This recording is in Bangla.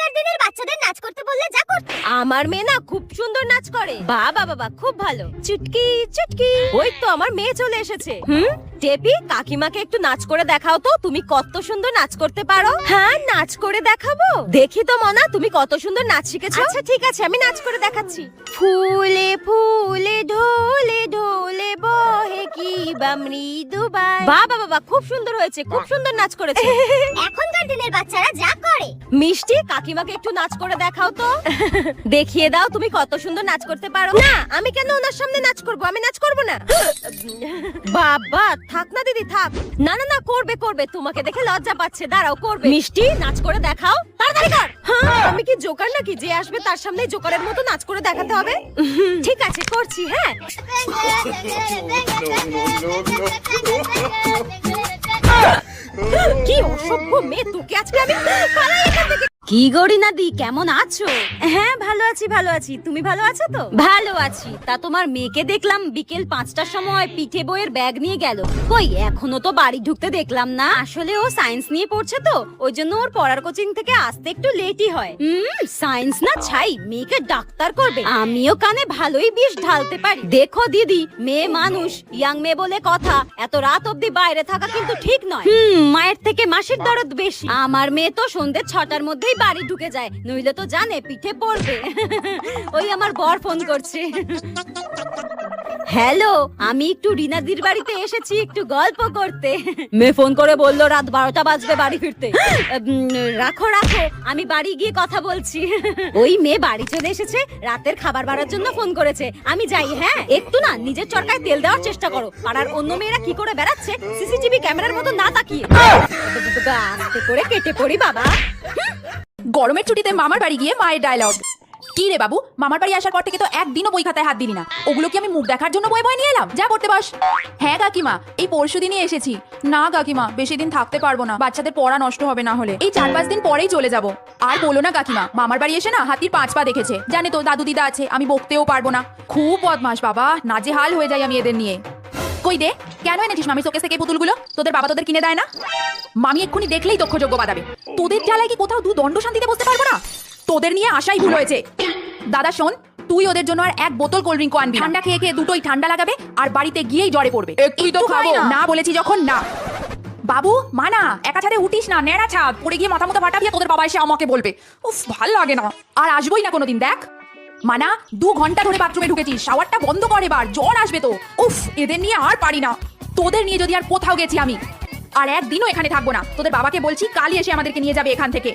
এখনকার দিনের বাচ্চাদের নাচ করতে বললে যা করতে। আমার মেয়ে না খুব সুন্দর নাচ করে। বাবা বাবা খুব ভালো। চুটকি চুটকি। ওই তো আমার মেয়ে চলে এসেছে। টেপি, কাকিমাকে একটু নাচ করে দেখাও তো, তুমি কত সুন্দর নাচ করতে পারো। হ্যাঁ, নাচ করে দেখাবো। দেখি তো মনা, তুমি কত সুন্দর নাচ শিখেছো। আচ্ছা ঠিক আছে, আমি নাচ করে দেখাচ্ছি। ফুলে ফুলে ঢোলে ঢোলে বহে কি বা মৃদু বাই। বাবা বাবা খুব সুন্দর হয়েছে, খুব সুন্দর নাচ করেছে। এখনকার দিনের বাচ্চারা যা করে। মিষ্টি, কাকিমাকে একটু নাচ করে দেখাও তো। দেখিয়ে দাও তুমি কত সুন্দর নাচ করতে পারো। না, আমি কেন ওনার সামনে নাচ করব? আমি নাচ করব না। বাবা থাক না দিদি, থাক। না না না, করবে করবে, তোমাকে দেখে লজ্জা পাচ্ছে। দাঁড়াও, করবে। মিষ্টি, নাচ করে দেখাও, তাড়াতাড়ি কর। হ্যাঁ, আমি কি জোকার নাকি যে আসবে তার সামনে জোকারের মতো নাচ করে দেখাতে হবে? ঠিক আছে, করছি। হ্যাঁ, কি অসভ্য মেয়ে, তোকে আজকে আমি পালাই এখান থেকে। কি গরিনা দি, কেমন আছো? হ্যাঁ ভালো আছি, ভালো আছি। তুমি ভালো আছো তো? ভালো আছি। তা তোমার মেয়েকে দেখলাম বিকেল 5টার সময় পিঠে বইয়ের ব্যাগ নিয়ে গেল। কই, এখনো তো বাড়ি ঢুকতে দেখলাম না। আসলে ও সায়েন্স নিয়ে পড়ছে তো, ওই জন্য ওর পড়ার কোচিং থেকে আসতে একটু লেটই হয়। সায়েন্স না ছাই, মেয়েকে ডাক্তার করবে। আমিও কানে ভালোই বিষ ঢালতে পারি। দেখো দিদি, মেয়ে মানুষ, ইয়াং মেয়ে বলে কথা, এত রাত অবধি বাইরে থাকা কিন্তু ঠিক নয়। মায়ের থেকে মাসির দরদ বেশি। আমার মেয়ে তো সন্ধ্যে 6টার মধ্যেই বাড়ি ঢুকে যায়, নইলে তো জানে পিঠে পড়বে। ওই আমার বর ফোন করছে। হ্যালো, আমি একটু রিনাদির বাড়িতে এসেছি একটু গল্প করতে। মেয়ে ফোন করে বললো রাত 12টা বাজবে বাড়ি ফিরতে। রাখো রাখো, আমি বাড়ি গিয়ে কথা বলছি। ওই মেয়ে বাড়ি চলে এসেছে, রাতের খাবার বাড়ার জন্য ফোন করেছে। আমি যাই। হ্যাঁ, একটু না নিজের চরকায় তেল দেওয়ার চেষ্টা করো। পাড়ার অন্য মেয়েরা কি করে বেড়াচ্ছে সিসিটিভি ক্যামেরার মতো না তাকিয়ে। আস্তে করে কেটে পড়ি বাবা। গরমের ছুটিতে মামার বাড়ি গিয়ে মায়ের ডায়লগ। কি রে বাবু, মামার বাড়ি আসার পর থেকে তো একদিনও বই খাতায় হাত দিলি না। ওগুলো কি আমি মুখ দেখার জন্য বই বই নিয়ে এলাম? যা পড়তে বস। হ্যাঁ কাকিমা, এই পরশু দিনই এসেছি। না কাকিমা, বেশি দিন থাকতে পারবো না, বাচ্চাদের পড়া নষ্ট হবে না হলে। এই 4-5 দিন পরেই চলে যাব। আর বলো না কাকিমা, মামার বাড়ি এসে না হাতির 5 পা দেখেছে। জানে তো দাদু দিদা আছে, আমি বকতেও পারবো না। খুব বদমাস বাবা, নাজেহাল হয়ে যাই আমি এদের নিয়ে। কই দে, কেন এনেছিস মামি শোকেস থেকে পুতুলগুলো? তোদের বাবা তোদের কিনে দেয় না? মামি এক্ষুনি দেখলেই দক্ষযোগ্য বাদাবে। তোদের জ্বালায় কি কোথাও দণ্ড শান্তিতে বসতে পারবো না? তোদের নিয়ে আসাই ভুল হয়েছে। দাদা শোন, তুই ওদের জন্য আর 1 বোতল কোল্ড ড্রিঙ্ক আনবি। ঠান্ডা খেয়ে খেয়ে দুটোই ঠান্ডা লাগাবে আর বাড়িতে গিয়েই জ্বরে পড়বে। একটুই তো খাবো না, বলেছি যখন না। বাবু মানা, একা ছাদে উঠিস না, নেড়া ছাদ, পড়ে গিয়ে মাথা মতো ফাটাবি, তোদের বাবা এসে আমাকে বলবে। উফ, ভাল লাগে না, আর আসবোই না কোনোদিন। দেখ মানা, 2 ঘন্টা ধরে বাথরুমে ঢুকেছিস, শাওয়ারটা বন্ধ কর এবার, জ্বর আসবে তো। উফ, এদের নিয়ে আর পারি না। তোদের নিয়ে যদি আর কোথাও গেছি আমি, আর একদিনও এখানে থাকবো না। তোদের বাবাকে বলছি কালই এসে আমাদেরকে নিয়ে যাবে এখান থেকে।